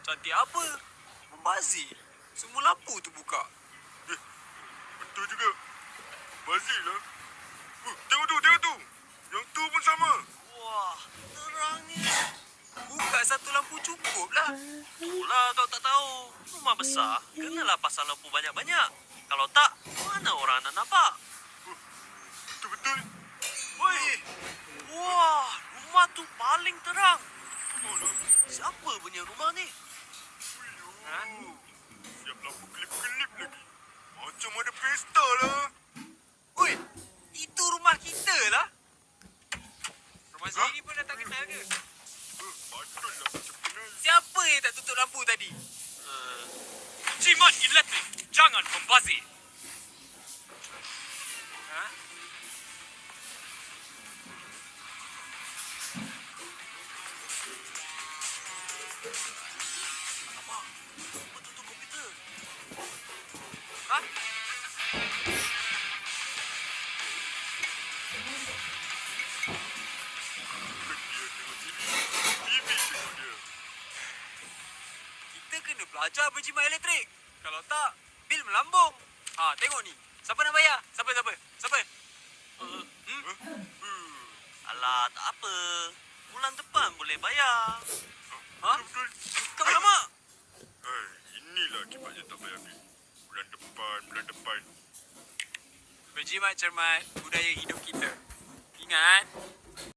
Cantik apa? Membazir. Semua lampu terbuka. Betul juga. Bazir lah. Tengok tu. Yang tu pun sama. Wah, terangnya. Buka satu lampu cukup lah. Itulah kau tak tahu. Rumah besar, kenalah pasang lampu banyak-banyak. Kalau tak, mana orang nak nampak? Betul-betul. Woi, wah, rumah tu paling terang. Siapa punya rumah ni? Ha? Siap lampu kelip-kelip lagi. Macam ada pesta lah. Oi, itu rumah kita lah. Rumah sini pun dah tak kenal ke? Patut lah macam kenal. Siapa yang tak tutup lampu tadi? Jimat elektrik, jangan membazir. Ha? Alamak, betul tu komputer. Ha? Dia tengok TV. TV tengok dia. Kita kena belajar berjimat elektrik. Kalau tak, bil melambung. Ha, tengok ni. Siapa nak bayar? Siapa? Alah, tak apa. Bulan depan boleh bayar. Ha? Betul. Kau lama. Inilah akibatnya tak bayar bil. Bulan depan. Berjimat cermat budaya hidup kita. Ingat,